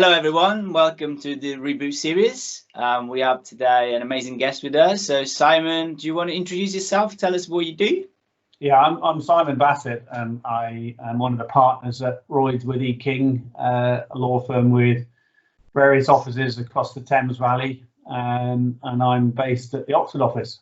Hello everyone, welcome to the Reboot series. We have today an amazing guest with us. So Simon, do you want to introduce yourself? Tell us what you do. Yeah, I'm Simon Bassett, and I am one of the partners at Royds Withy King, a law firm with various offices across the Thames Valley, and I'm based at the Oxford office.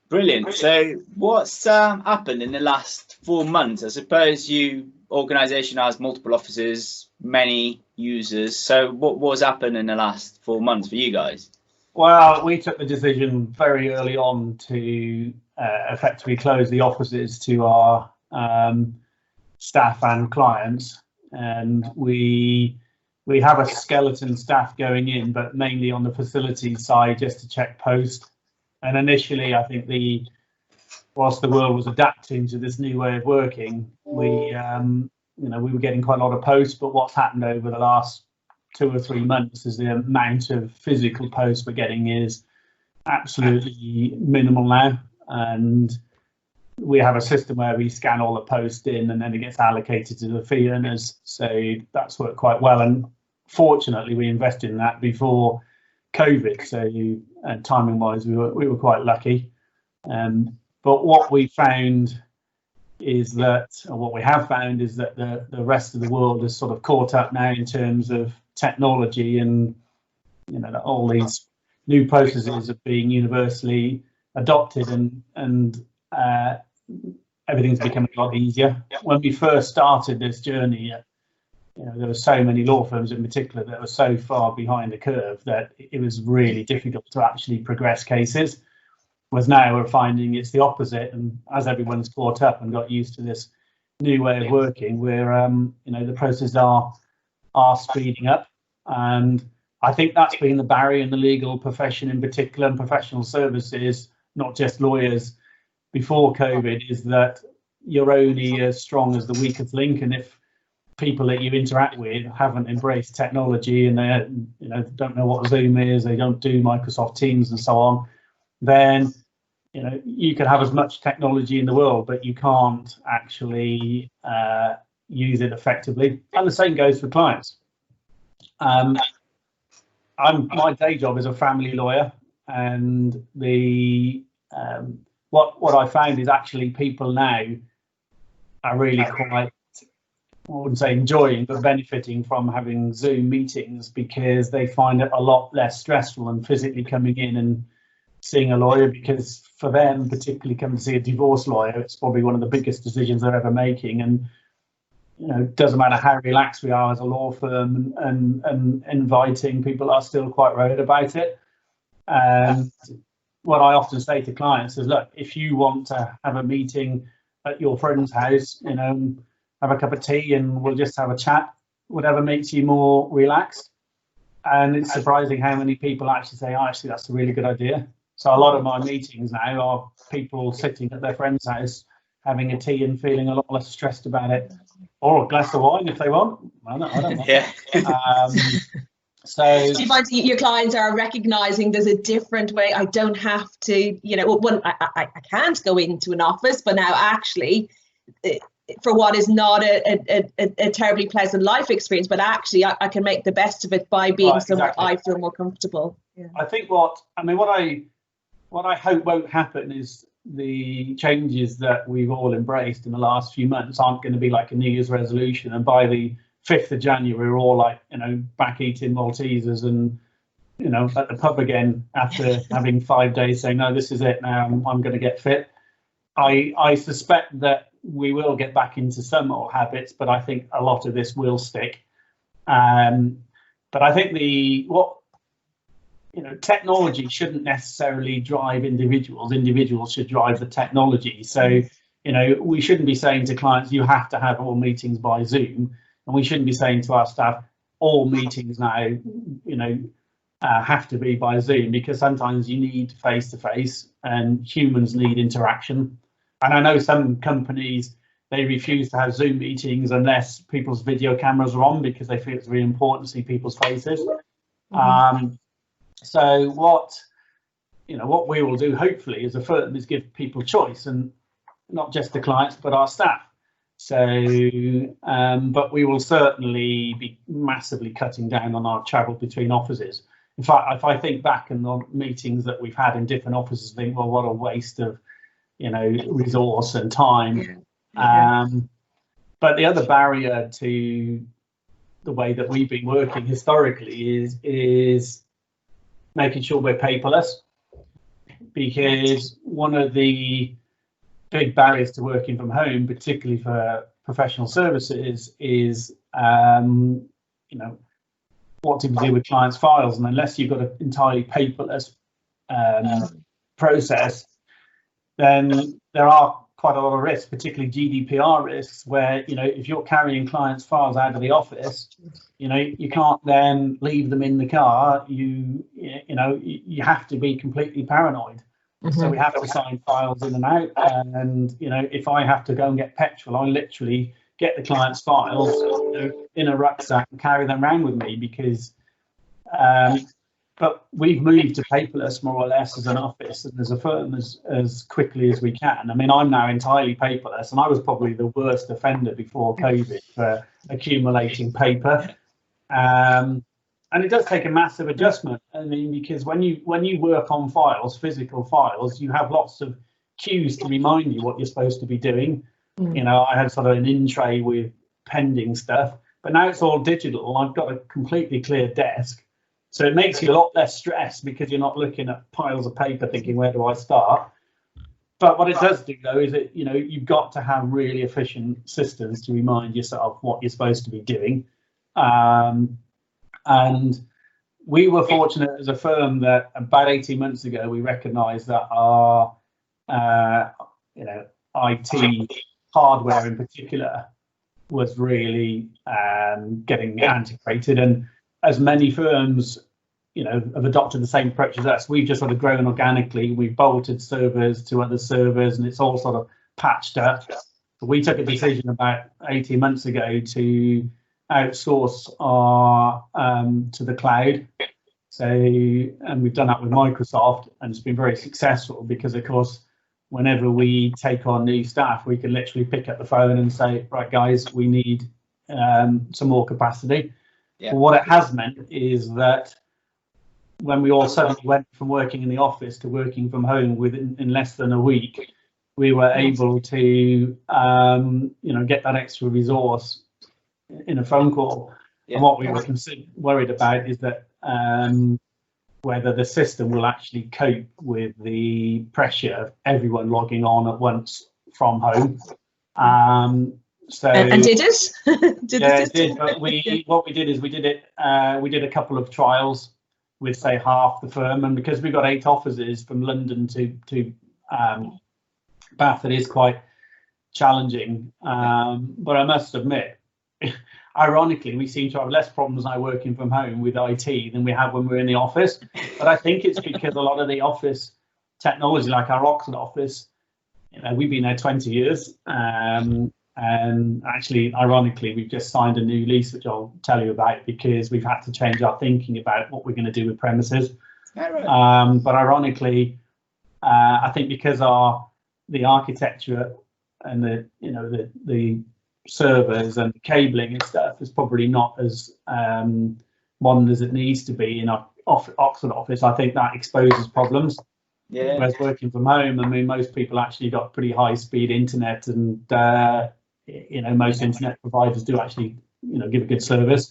Brilliant. So what's happened in the last 4 months? I suppose your organisation has multiple offices, many users. So what's happened in the last 4 months for you guys? Well, we took the decision very early on to effectively close the offices to our staff and clients, and we have a skeleton staff going in, but mainly on the facilities side just to check post. And initially, I think whilst the world was adapting to this new way of working, we were getting quite a lot of posts. But what's happened over the last 2 or 3 months is the amount of physical posts we're getting is absolutely minimal now. And we have a system where we scan all the posts in, and then it gets allocated to the fee earners. So that's worked quite well. And fortunately, we invested in that before COVID. So timing wise, we were quite lucky. But what we found is that, or what we have found is that the rest of the world has sort of caught up now in terms of technology, and all these new processes are being universally adopted, and everything's becoming a lot easier. When we first started this journey, there were so many law firms in particular that were so far behind the curve that it was really difficult to actually progress cases. Whereas now we're finding it's the opposite, and as everyone's caught up and got used to this new way of working, we're the processes are speeding up. And I think that's been the barrier in the legal profession in particular, and professional services, not just lawyers, before COVID, is that you're only as strong as the weakest link. And if people that you interact with haven't embraced technology, and they don't know what Zoom is, they don't do Microsoft Teams and so on, then you can have as much technology in the world, but you can't actually use it effectively. And the same goes for clients. My day job is a family lawyer, and what I found is actually people now are really quite, I wouldn't say enjoying, but benefiting from having Zoom meetings, because they find it a lot less stressful than physically coming in and seeing a lawyer. Because for them, particularly coming to see a divorce lawyer, it's probably one of the biggest decisions they're ever making. And it doesn't matter how relaxed we are as a law firm, and inviting people are still quite worried about it. And what I often say to clients is, look, if you want to have a meeting at your friend's house, have a cup of tea and we'll just have a chat, whatever makes you more relaxed. And it's surprising how many people actually say, oh, actually, that's a really good idea. So a lot of my meetings now are people sitting at their friend's house, having a tea and feeling a lot less stressed about it, or a glass of wine if they want. I don't want. Yeah. So you find your clients are recognizing there's a different way. I don't have to, I can't go into an office, but now actually, for what is not a terribly pleasant life experience, but actually I can make the best of it by being somewhere I feel more comfortable. Yeah. I think what I hope won't happen is the changes that we've all embraced in the last few months aren't going to be like a New Year's resolution, and by the 5th of January we're all like back eating Maltesers and at the pub again after having 5 days saying, no, this is it now, I'm going to get fit. I suspect that we will get back into some old habits, but I think a lot of this will stick. But I think technology shouldn't necessarily drive individuals. Individuals should drive the technology. So, we shouldn't be saying to clients, you have to have all meetings by Zoom. And we shouldn't be saying to our staff, all meetings now, have to be by Zoom, because sometimes you need face-to-face and humans need interaction. And I know some companies, they refuse to have Zoom meetings unless people's video cameras are on, because they feel it's really important to see people's faces. So what we will do, hopefully, as a firm, is give people choice, and not just the clients, but our staff. So, but we will certainly be massively cutting down on our travel between offices. In fact, if I think back on the meetings that we've had in different offices, I think, well, what a waste of, resource and time. But the other barrier to the way that we've been working historically is making sure we're paperless, because one of the big barriers to working from home, particularly for professional services, is what to do with clients' files, and unless you've got an entirely paperless process, then there are quite a lot of risks, particularly GDPR risks, where if you're carrying clients' files out of the office, you can't then leave them in the car. You have to be completely paranoid. So we have to sign files in and out, and if I have to go and get petrol, I literally get the client's files in a rucksack and carry them around with me, because but we've moved to paperless more or less as an office and as a firm as quickly as we can. I mean, I'm now entirely paperless, and I was probably the worst offender before COVID for accumulating paper. And it does take a massive adjustment. I mean, because when you work on files, physical files, you have lots of cues to remind you what you're supposed to be doing. I had sort of an in tray with pending stuff, but now it's all digital. I've got a completely clear desk. So it makes you a lot less stressed, because you're not looking at piles of paper thinking, where do I start? But what it does do, though, is that you've got to have really efficient systems to remind yourself what you're supposed to be doing. And we were fortunate as a firm that about 18 months ago we recognised that our IT hardware in particular was really getting antiquated, and as many firms have adopted the same approach as us, we've just sort of grown organically. We've bolted servers to other servers, and it's all sort of patched up. So we took a decision about 18 months ago to outsource our to the cloud. So, and we've done that with Microsoft, and it's been very successful, because of course, whenever we take on new staff, we can literally pick up the phone and say, right guys, we need some more capacity. But what it has meant is that when we all suddenly went from working in the office to working from home in less than a week, we were able to get that extra resource in a phone call. And what we were worried about is that whether the system will actually cope with the pressure of everyone logging on at once from home. So and did it? It did. But what we did is we did a couple of trials with, say, half the firm, and because we've got 8 offices from London to Bath, it is quite challenging. But I must admit, ironically, we seem to have less problems now working from home with IT than we have when we're in the office. But I think it's because a lot of the office technology, like our Oxford office, we've been there 20 years. And actually, ironically, we've just signed a new lease, which I'll tell you about, because we've had to change our thinking about what we're going to do with premises. Right. But ironically, I think because the architecture and the servers and the cabling and stuff is probably not as modern as it needs to be in our Oxford office, I think that exposes problems. Whereas working from home, I mean, most people actually got pretty high speed internet, and most internet providers do actually give a good service.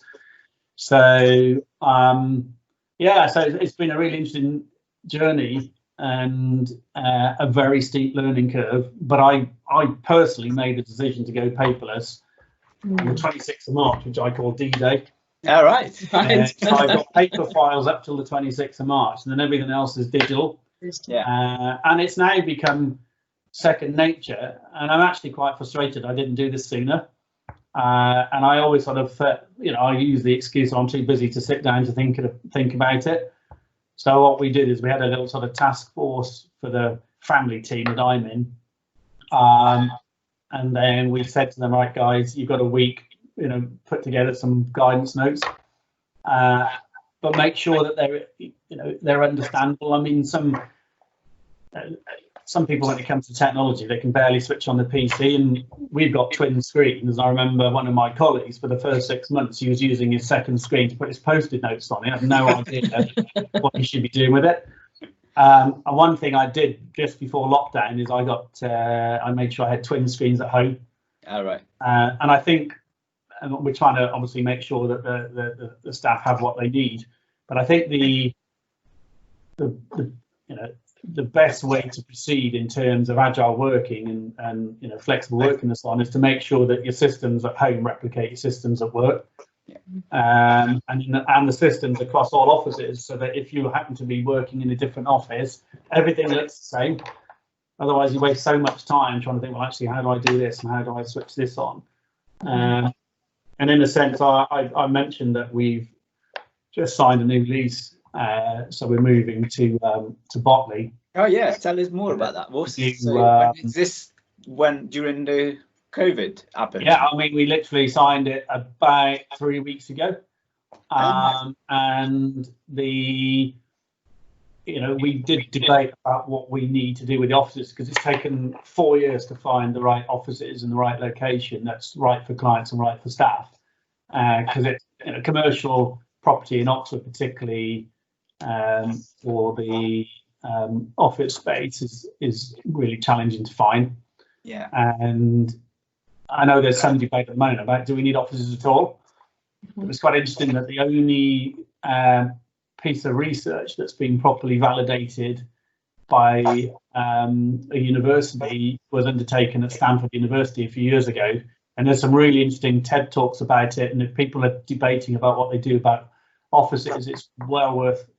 So so it's been a really interesting journey and a very steep learning curve. But I personally made the decision to go paperless on the 26th of March, which I call D-Day. All right. So I've got paper files up till the 26th of March, and then everything else is digital. And it's now become second nature, and I'm actually quite frustrated I didn't do this sooner. And I always sort of I use the excuse I'm too busy to sit down to think about it. So what we did is we had a little sort of task force for the family team that I'm in, and then we said to them, right guys, you've got a week, put together some guidance notes, but make sure that they're understandable. I mean, some people, when it comes to technology, they can barely switch on the PC, and we've got twin screens. I remember one of my colleagues, for the first 6 months, he was using his second screen to put his post-it notes on. He had no idea what he should be doing with it. And one thing I did just before lockdown is I made sure I had twin screens at home. All right. And I think, and we're trying to obviously make sure that the staff have what they need. But I think the best way to proceed in terms of agile working and flexible working and so on is to make sure that your systems at home replicate your systems at work. Yeah. And the systems across all offices, so that if you happen to be working in a different office, everything looks the same. Otherwise, you waste so much time trying to think, well, actually, how do I do this and how do I switch this on? And in a sense, I mentioned that we've just signed a new lease, so we're moving to Botley. Oh yeah, tell us more about that. Is this during the COVID happened? Yeah, I mean, we literally signed it about 3 weeks ago, and we did debate about what we need to do with the offices, because it's taken 4 years to find the right offices and the right location that's right for clients and right for staff, because it's commercial property in Oxford, particularly for the office space, is really challenging to find. Yeah. And I know there's some debate at the moment about, do we need offices at all? It was quite interesting that the only piece of research that's been properly validated by a university was undertaken at Stanford University a few years ago. And there's some really interesting TED Talks about it. And if people are debating about what they do about offices, it's well worth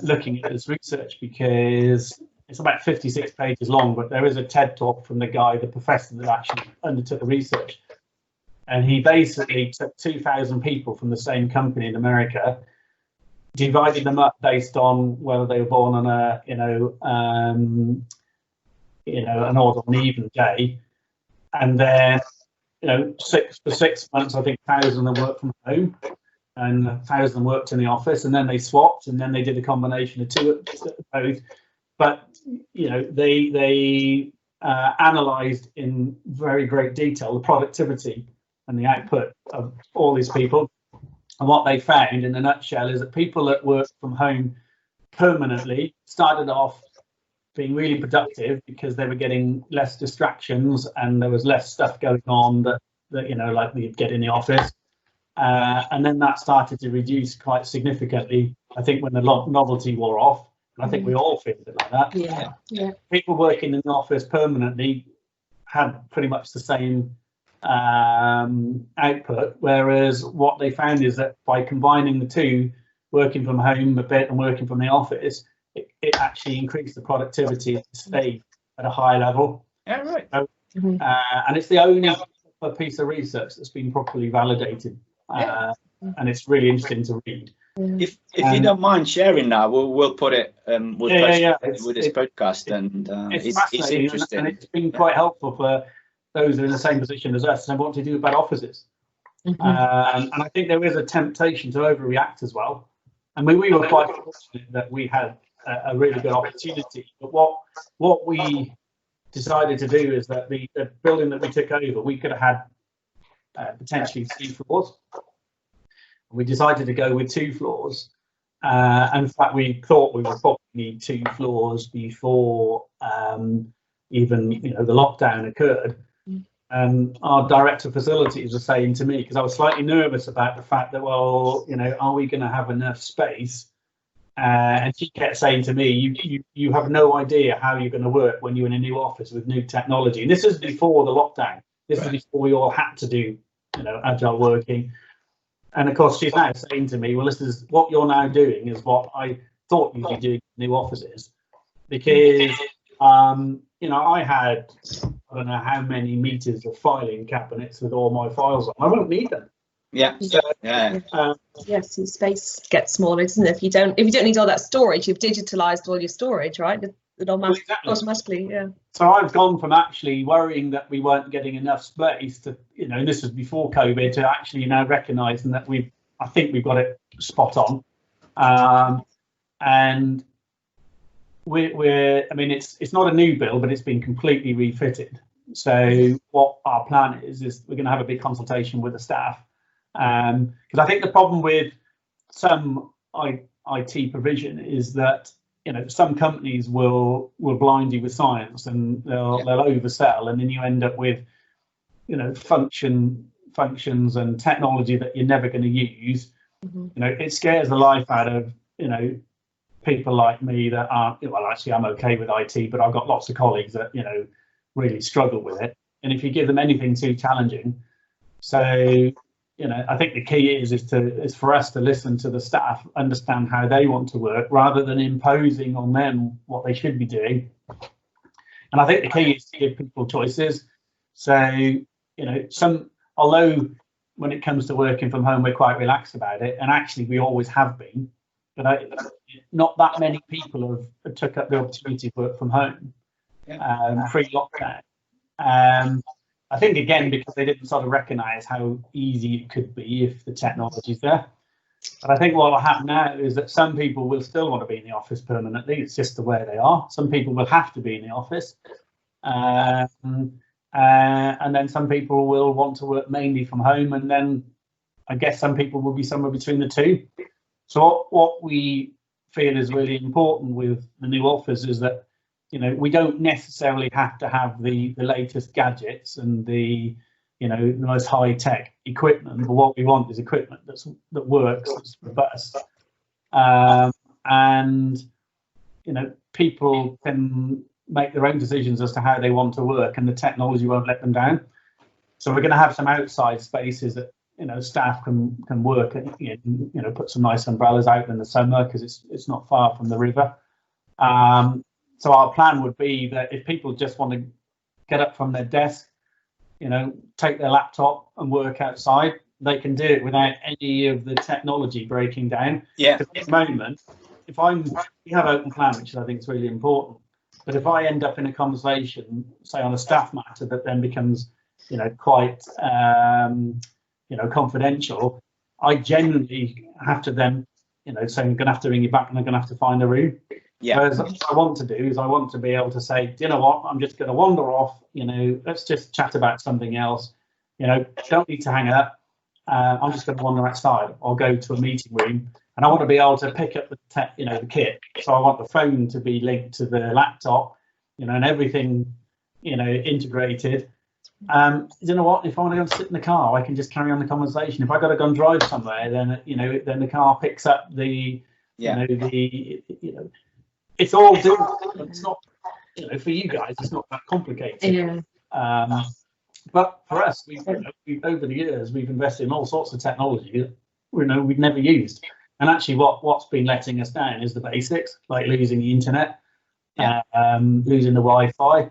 looking at this research, because it's about 56 pages long, but there is a TED Talk from the professor that actually undertook the research. And he basically took 2,000 people from the same company in America, divided them up based on whether they were born on an odd or an even day, and then for 6 months, I think 1,000 of them worked from home and 1,000 worked in the office, and then they swapped, and then they did a combination of both. But they analysed in very great detail the productivity and the output of all these people. And what they found in a nutshell is that people that work from home permanently started off being really productive because they were getting less distractions and there was less stuff going on that like we'd get in the office. And then that started to reduce quite significantly, I think, when the novelty wore off. And I think we all feel a bit like that. Yeah. People working in the office permanently had pretty much the same output, whereas what they found is that by combining the two, working from home a bit and working from the office, it actually increased the productivity and stayed at a high level. Yeah, right. So, and it's the only piece of research that's been properly validated, and it's really interesting to read. If you don't mind sharing that, we'll put it with this podcast, and it's interesting, and it's been quite helpful for those who are in the same position as us and what to do about offices. And I think there is a temptation to overreact as well. I mean, we were quite fortunate that we had a really good opportunity. But what we decided to do is that the building that we took over, we could have had potentially 3 floors. We decided to go with 2 floors. And in fact, we thought we would probably need 2 floors before even the lockdown occurred. And our director of facilities was saying to me, because I was slightly nervous about the fact that, well, are we going to have enough space? And she kept saying to me, you have no idea how you're going to work when you're in a new office with new technology. And this is before the lockdown. This is before we all had to do, agile working. And of course, she's now saying to me, well, this is what you're now doing is what I thought you'd be doing in new offices, because I had, I don't know how many meters of filing cabinets with all my files on. I won't need them. Yeah. So, yes, your space gets smaller, doesn't it? If you don't need all that storage, you've digitalized all your storage, right? It automatically, yeah. So I've gone from actually worrying that we weren't getting enough space to, and this was before COVID, to actually now recognizing that I think we've got it spot on. And I mean, it's not a new build, but it's been completely refitted. So what our plan is we're going to have a big consultation with the staff, because I think the problem with some IT provision is that, you know, some companies will blind you with science, and they'll oversell, and then you end up with, you know, functions and technology that you're never going to use. You know, it scares the life out of, you know, people like me that aren't, well, actually I'm okay with IT, but I've got lots of colleagues that, you know, really struggle with it. And if you give them anything too challenging, so, you know, I think the key is for us to listen to the staff, understand how they want to work, rather than imposing on them what they should be doing. And I think the key is to give people choices. So, you know, although when it comes to working from home, we're quite relaxed about it, and actually we always have been, but not that many people have took up the opportunity to work from home pre-lockdown. I think, again, because they didn't sort of recognise how easy it could be if the technology's there. But I think what will happen now is that some people will still want to be in the office permanently. It's just the way they are. Some people will have to be in the office. And then some people will want to work mainly from home. And then I guess some people will be somewhere between the two. So what we feel is really important with the new office is that, you know, we don't necessarily have to have the latest gadgets and the, you know, the most high tech equipment, but what we want is equipment that works, that's robust, and, you know, people can make their own decisions as to how they want to work, and the technology won't let them down. So we're going to have some outside spaces that, you know, staff can work in, you know, put some nice umbrellas out in the summer because it's not far from the river. So our plan would be that if people just want to get up from their desk, you know, take their laptop and work outside, they can do it without any of the technology breaking down. Yeah. At this moment, we have open plan, which I think is really important. But if I end up in a conversation, say on a staff matter, that then becomes, you know, quite, you know, confidential, I genuinely have to then, you know, say I'm going to have to ring you back and I'm going to have to find a room. Yeah. Whereas what I want to do is I want to be able to say, do you know what, I'm just going to wander off, you know, let's just chat about something else, you know, don't need to hang up. I'm just going to wander outside or go to a meeting room, and I want to be able to pick up the kit. So I want the phone to be linked to the laptop, you know, and everything, you know, integrated. You know what, if I want to go and sit in the car, I can just carry on the conversation. If I got to go and drive somewhere, then, you know, then the car picks up the, you know, it's all doable. It's not, you know, for you guys, it's not that complicated. Yeah. But for us, we've over the years, we've invested in all sorts of technology that, you know, we've never used. And actually what's been letting us down is the basics, like losing the internet, losing the Wi-Fi,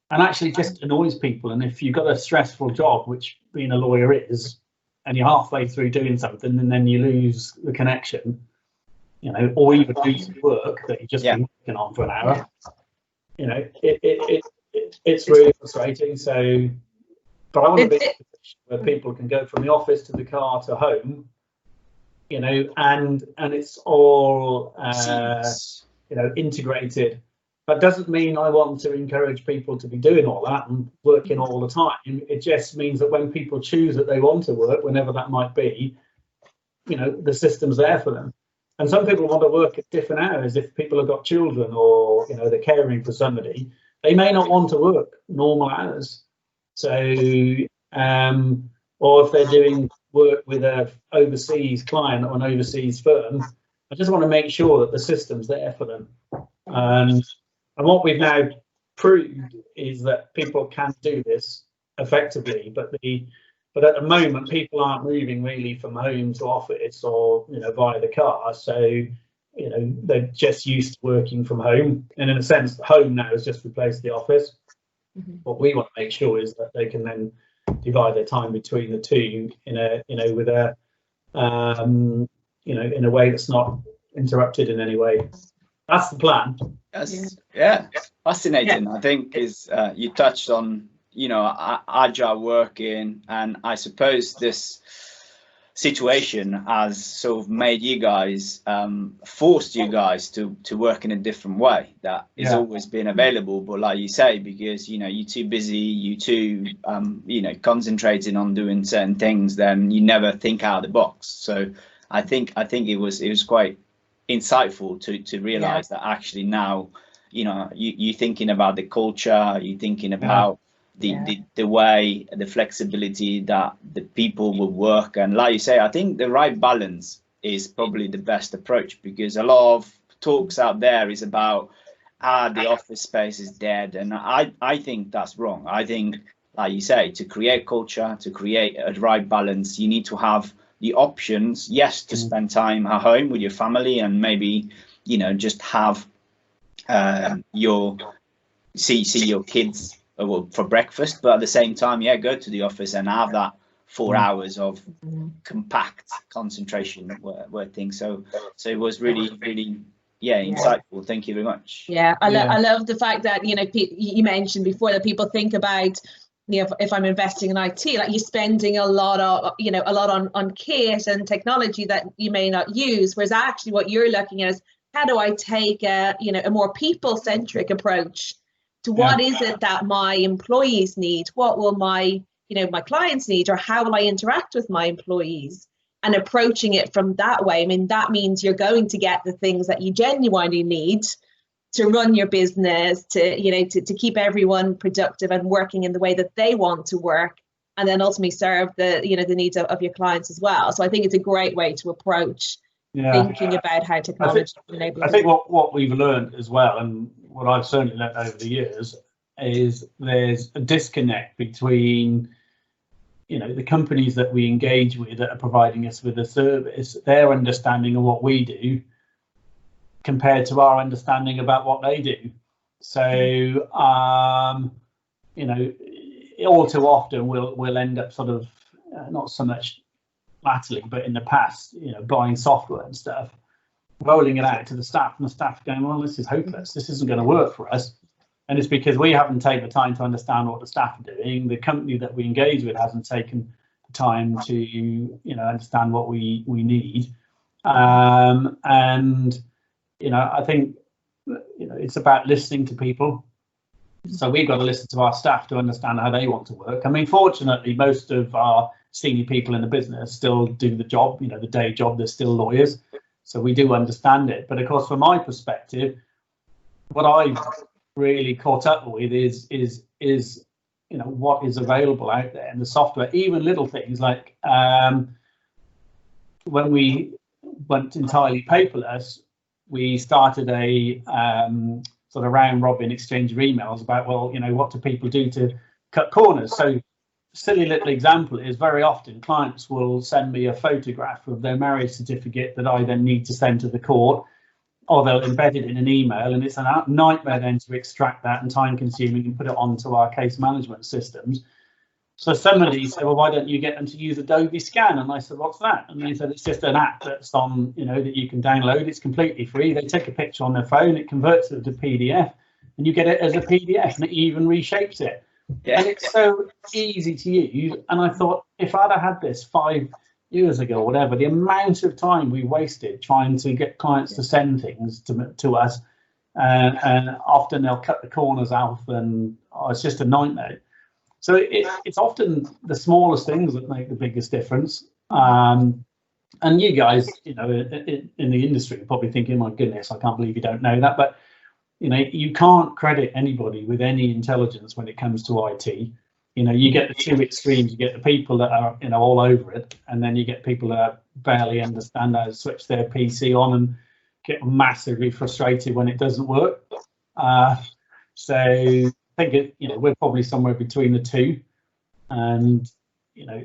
and actually just annoys people. And if you've got a stressful job, which being a lawyer is, and you're halfway through doing something and then you lose the connection, you know, or even do some work that you've just been working on for an hour, you know, it's really frustrating. So, but I want to be in a position where people can go from the office to the car to home, you know, and it's all, you know, integrated. That doesn't mean I want to encourage people to be doing all that and working all the time. It just means that when people choose that they want to work, whenever that might be, you know, the system's there for them. And some people want to work at different hours. If people have got children or, you know, they're caring for somebody, they may not want to work normal hours. So, or if they're doing work with an overseas client or an overseas firm, I just want to make sure that the system's there for them. And what we've now proved is that people can do this effectively, but at the moment people aren't moving really from home to office or, you know, via the car. So, you know, they're just used to working from home, and in a sense, home now has just replaced the office. What we want to make sure is that they can then divide their time between the two in a, you know, with a, you know, in a way that's not interrupted in any way. That's the plan. Fascinating. I think is you touched on, you know, agile working, and I suppose this situation has sort of made you guys, forced you guys to work in a different way that has always been available, but like you say, because you're too busy, you too concentrating on doing certain things, then you never think out of the box. So I think it was quite insightful to realize that actually now you're thinking about the culture, you're thinking about the way, the flexibility that the people will work. And like you say, I think the right balance is probably the best approach, because a lot of talks out there is about the office space is dead, and I think that's wrong. I think, like you say, to create culture, to create a right balance, you need to have the options, yes, to spend time at home with your family and maybe just have see your kids for breakfast, but at the same time, go to the office and have that 4 hours of compact concentration working. So it was really insightful. Thank you very much. I love the fact that you mentioned before that people think about if I'm investing in IT, like you're spending a lot on kit and technology that you may not use, whereas actually what you're looking at is how do I take a more people-centric approach to what is it that my employees need, what will my my clients need, or how will I interact with my employees, and approaching it from that way. I mean, that means you're going to get the things that you genuinely need to run your business, to keep everyone productive and working in the way that they want to work, and then ultimately serve the the needs of your clients as well. So I think it's a great way to approach thinking about how technology enables. I think what we've learned as well, and what I've certainly learned over the years, is there's a disconnect between the companies that we engage with that are providing us with a service, their understanding of what we do compared to our understanding about what they do. So all too often we'll end up sort of not so much latterly, but in the past, buying software and stuff, rolling it out to the staff, and the staff going, well, this is hopeless, this isn't going to work for us. And it's because we haven't taken the time to understand what the staff are doing. The company that we engage with hasn't taken the time to understand what we need. And I think it's about listening to people. So we've got to listen to our staff to understand how they want to work. I mean, fortunately, most of our senior people in the business still do the job, the day job. They're still lawyers, so we do understand it. But of course, from my perspective, what I've really caught up with is what is available out there in the software. Even little things like when we went entirely paperless, we started a sort of round robin exchange of emails about, well, what do people do to cut corners? So silly little example is very often clients will send me a photograph of their marriage certificate that I then need to send to the court, or they'll embed it in an email, and it's a nightmare then to extract that and time consuming and put it onto our case management systems. So somebody said, well, why don't you get them to use Adobe Scan? And I said, what's that? And they said, it's just an app that's on, that you can download. It's completely free. They take a picture on their phone, it converts it to PDF, and you get it as a PDF, and it even reshapes it. And it's so easy to use. And I thought, if I'd have had this 5 years ago or whatever, the amount of time we wasted trying to get clients to send things to us, and often they'll cut the corners off, and it's just a nightmare. So it's often the smallest things that make the biggest difference. And you guys, in the industry, are probably thinking, my goodness, I can't believe you don't know that. But you can't credit anybody with any intelligence when it comes to IT. You get the two extremes. You get the people that are all over it, and then you get people that barely understand how to switch their PC on and get massively frustrated when it doesn't work. So I think we're probably somewhere between the two, and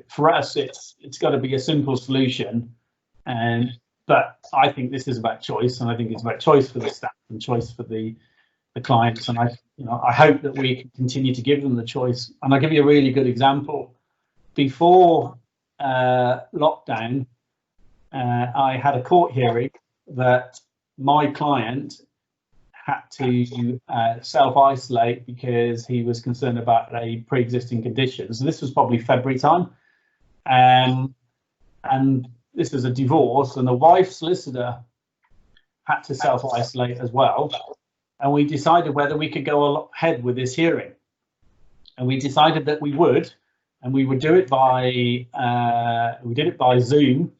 for us it's got to be a simple solution, but I think this is about choice, and I think it's about choice for the staff and choice for the clients, and I hope that we can continue to give them the choice. And I'll give you a really good example. Before lockdown, I had a court hearing that my client had to self-isolate because he was concerned about a pre-existing condition. So this was probably February time. And and this was a divorce, and the wife's solicitor had to self-isolate as well. And we decided whether we could go ahead with this hearing. And we decided that we would, and we would do it by Zoom.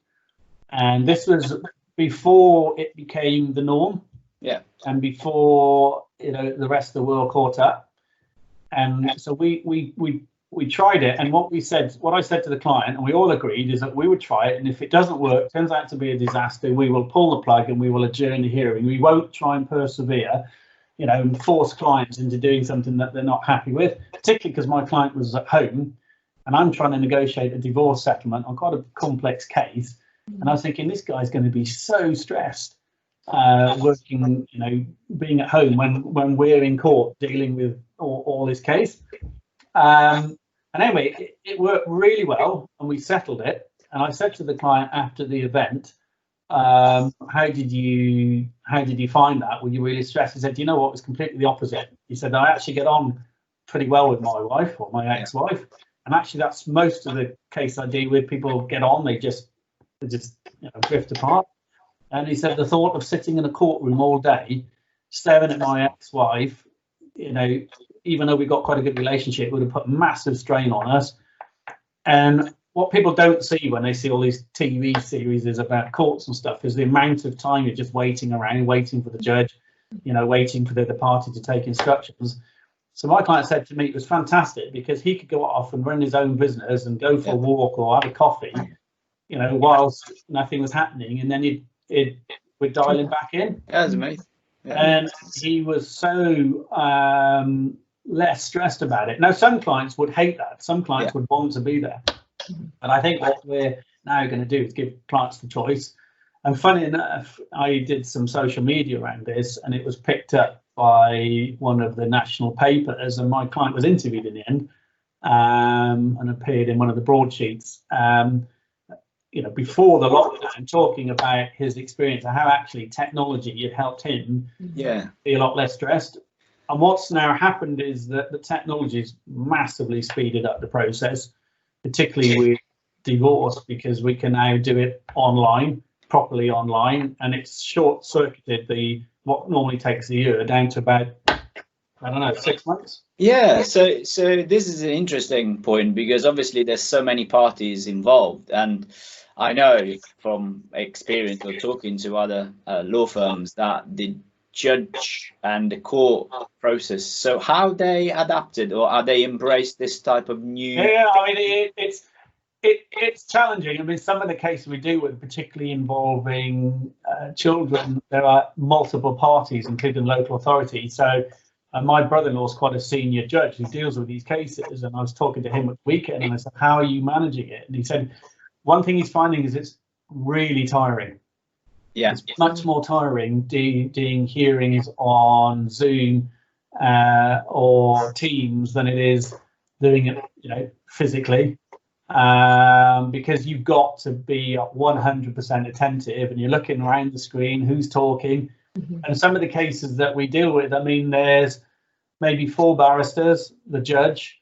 And this was before it became the norm. Yeah. And before, you know, the rest of the world caught up. And so we tried it, and what I said to the client, and we all agreed, is that we would try it, and if it doesn't work, turns out to be a disaster, we will pull the plug and we will adjourn the hearing. We won't try and persevere, you know, and force clients into doing something that they're not happy with, particularly because my client was at home and I'm trying to negotiate a divorce settlement on quite a complex case. And I was thinking, this guy's going to be so stressed working, you know, being at home when we're in court dealing with all this case. And anyway, it worked really well, and we settled it. And I said to the client after the event, how did you find that? Were you really stressed? He said, you know what, it was completely the opposite. He said, I actually get on pretty well with my wife, or my ex-wife. And actually, that's most of the case I deal with. People get on, they just you know, drift apart. And he said, the thought of sitting in a courtroom all day, staring at my ex-wife, you know, even though we got quite a good relationship, would have put massive strain on us. And what people don't see when they see all these TV series about courts and stuff is the amount of time you're just waiting around, waiting for the judge, you know, waiting for the other party to take instructions. So my client said to me, it was fantastic because he could go off and run his own business and go for a walk or have a coffee, you know, whilst nothing was happening, and then we'd dial him back in. That was amazing. Yeah. And he was so less stressed about it. Now, some clients would hate that. Some clients would want to be there. But I think what we're now going to do is give clients the choice. And funny enough, I did some social media around this, and it was picked up by one of the national papers, and my client was interviewed in the end and appeared in one of the broadsheets, you know, before the lockdown, talking about his experience and how actually technology had helped him be a lot less stressed. And what's now happened is that the technology's massively speeded up the process, particularly with divorce, because we can now do it online, properly online, and it's short-circuited what normally takes a year down to about, I don't know, 6 months. Yeah, so this is an interesting point, because obviously there's so many parties involved, and I know from experience of talking to other law firms that the judge and the court process, so how they adapted, or are they embraced this type of new? I mean, it's challenging. I mean, some of the cases we do with, particularly involving children, there are multiple parties, including local authority. So my brother-in-law is quite a senior judge who deals with these cases, and I was talking to him at the weekend, and I said, how are you managing it? And he said, one thing he's finding is it's really tiring. Yeah, it's much more tiring doing hearings on Zoom or Teams than it is doing it, you know, physically, because you've got to be 100% attentive, and you're looking around the screen, who's talking. And some of the cases that we deal with, I mean, there's maybe 4 barristers, the judge,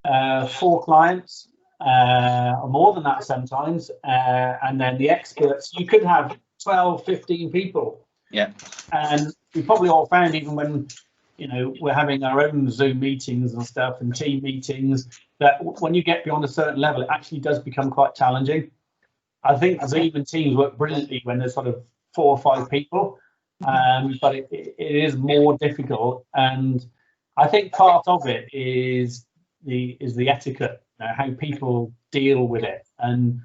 4 clients, or more than that sometimes, and then the experts. You could have 12, 15 people. Yeah. And we probably all found, even when, you know, we're having our own Zoom meetings and stuff and team meetings, that when you get beyond a certain level, it actually does become quite challenging. I think Zoom and Teams work brilliantly when there's sort of 4 or 5 people, but it is more difficult. And I think part of it is the etiquette, you know, how people deal with it. And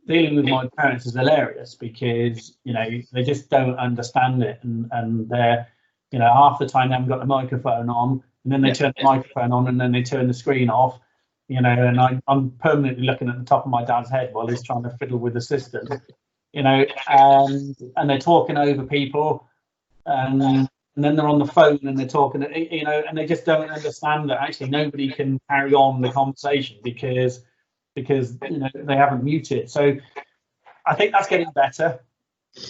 dealing with my parents is hilarious because, you know, they just don't understand it, and they're, you know, half the time they haven't got the microphone on, and then they turn the microphone on, and then they turn the screen off, you know, and I'm permanently looking at the top of my dad's head while he's trying to fiddle with the system, you know, and they're talking over people, and then they're on the phone and they're talking, you know, and they just don't understand that actually nobody can carry on the conversation because you know, they haven't muted. So I think that's getting better.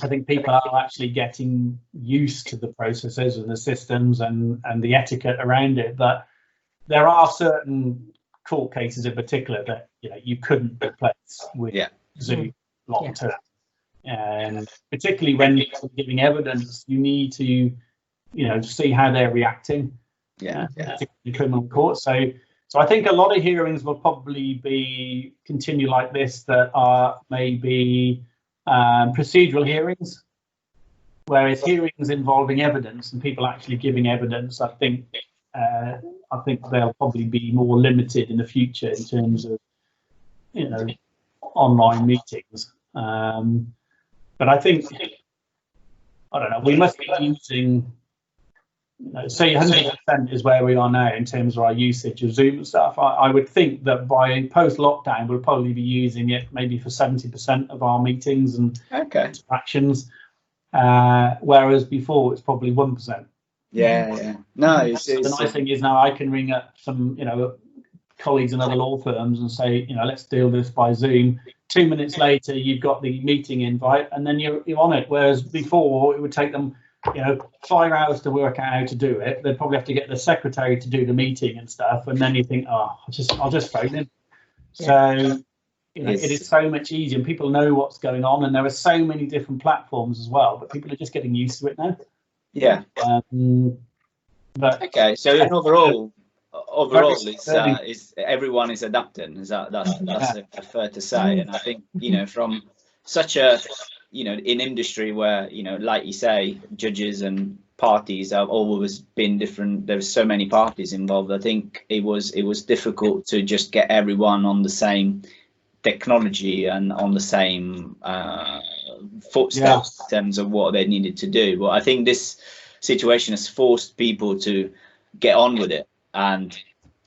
I think people are actually getting used to the processes and the systems and the etiquette around it. But there are certain court cases in particular that, you know, you couldn't replace with Zoom. long term. And particularly when you're giving evidence, you need to, see how they're reacting. Particularly in criminal court. So I think a lot of hearings will probably continue like this, that are maybe procedural hearings, whereas hearings involving evidence and people actually giving evidence, I think they'll probably be more limited in the future in terms of, online meetings. But I think, I don't know, we must be using, say 100% is where we are now in terms of our usage of Zoom and stuff. I would think that by post-lockdown, we'll probably be using it maybe for 70% of our meetings and interactions, whereas before it's probably 1%. No, the nice thing is now I can ring up some, colleagues in other law firms and say, let's deal this by Zoom. 2 minutes later, you've got the meeting invite, and then you're on it. Whereas before, it would take them, 5 hours to work out how to do it. They'd probably have to get the secretary to do the meeting and stuff, and then you think, I'll just phone in. So, it is so much easier, and people know what's going on, and there are so many different platforms as well. But people are just getting used to it now. But okay, so overall, is everyone is adapting. That's fair to say. And I think from such a in industry where like you say, judges and parties have always been different. There's so many parties involved. I think it was difficult to just get everyone on the same technology and on the same footsteps in terms of what they needed to do. But I think this situation has forced people to get on with it and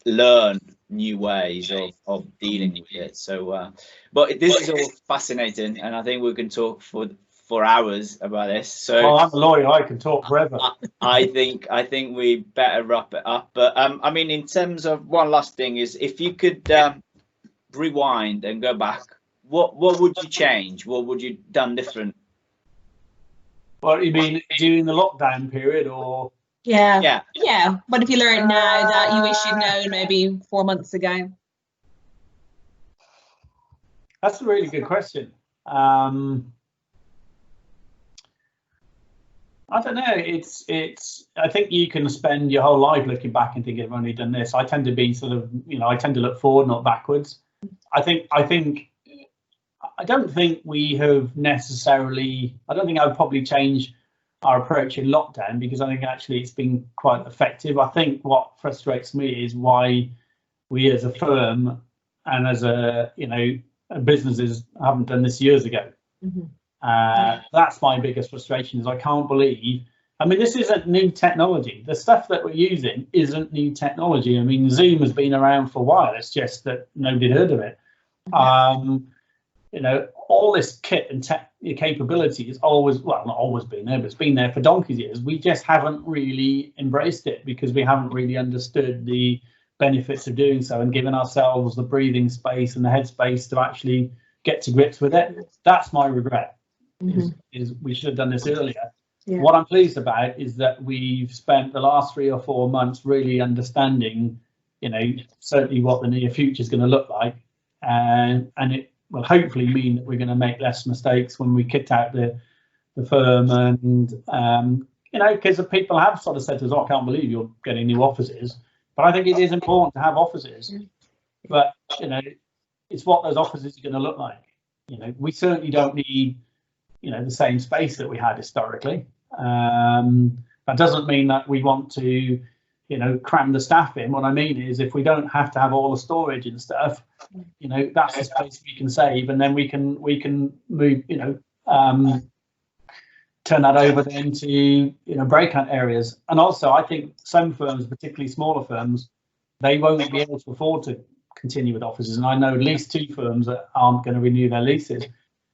learn new ways of dealing with it. So but this is all fascinating, and I think we can talk for hours about this. So I'm a lawyer, I can talk forever. I think we better wrap it up. But I mean, in terms of one last thing, is if you could rewind and go back, what would you change? What would you done different? What you mean during the lockdown period, or? Yeah. What have you learned now that you wish you'd known maybe 4 months ago? That's a really good question. I don't know. It's. I think you can spend your whole life looking back and thinking, I've only done this. I tend to be sort of, I tend to look forward, not backwards. I don't think we have necessarily. I don't think I would probably change our approach in lockdown, because I think actually it's been quite effective. I think what frustrates me is why we as a firm and as businesses haven't done this years ago. That's my biggest frustration, is I can't believe. I mean, this isn't new technology. The stuff that we're using isn't new technology. I mean, Zoom has been around for a while. It's just that nobody heard of it. All this kit and tech capability is always, well, not always been there, but it's been there for donkey's years. We just haven't really embraced it because we haven't really understood the benefits of doing so and given ourselves the breathing space and the headspace to actually get to grips with it. That's my regret. Is we should have done this earlier. What I'm pleased about is that we've spent the last 3 or 4 months really understanding, certainly what the near future is going to look like, and it will hopefully mean that we're going to make less mistakes when we kick out the firm. And because people have sort of said to us, I can't believe you're getting new offices. But I think it is important to have offices. But it's what those offices are going to look like. We certainly don't need the same space that we had historically. That doesn't mean that we want to cram the staff in. What I mean is, if we don't have to have all the storage and stuff, that's the space we can save, and then we can move, turn that over then to breakout areas. And also, I think some firms, particularly smaller firms, they won't be able to afford to continue with offices. And I know at least 2 firms that aren't going to renew their leases.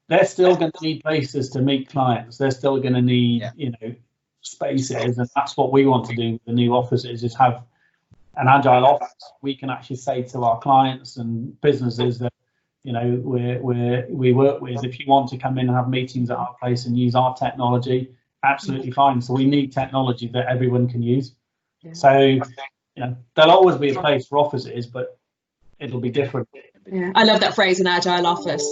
They're still going to need places to meet clients. They're still going to need spaces, and that's what we want to do with the new offices, is have an agile office. We can actually say to our clients and businesses that we work with, if you want to come in and have meetings at our place and use our technology, absolutely fine. So we need technology that everyone can use. So there'll always be a place for offices, but it'll be different. I love that phrase, an agile office.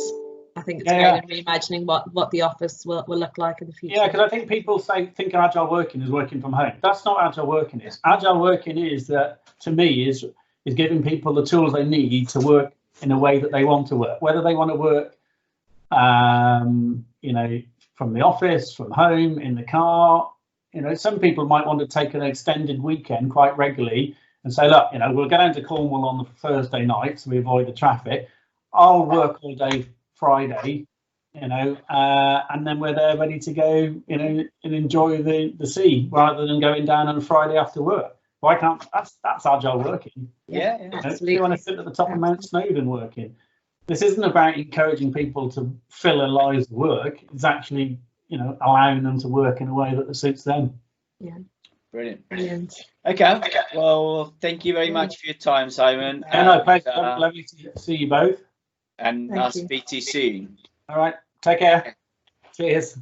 I think it's great in reimagining what the office will look like in the future. Yeah, because I think people think agile working is working from home. That's not agile working is. Agile working is that, to me, is giving people the tools they need to work in a way that they want to work. Whether they want to work, you know, from the office, from home, in the car. You know, some people might want to take an extended weekend quite regularly and say, look, you know, we'll go down to Cornwall on the Thursday night so we avoid the traffic. I'll work all day Friday, you know, and then we're there ready to go, you know, and enjoy the sea rather than going down on a Friday after work. Why can't that's agile working? Yeah, absolutely. You want to sit at the top of Mount Snowdon working. This isn't about encouraging people to fill their lives with work. It's actually, you know, allowing them to work in a way that suits them. Yeah. Brilliant. Okay. Well, thank you very much for your time, Simon. No, pleasure. Lovely to see you both. And I'll speak to you soon. All right. Take care. Cheers.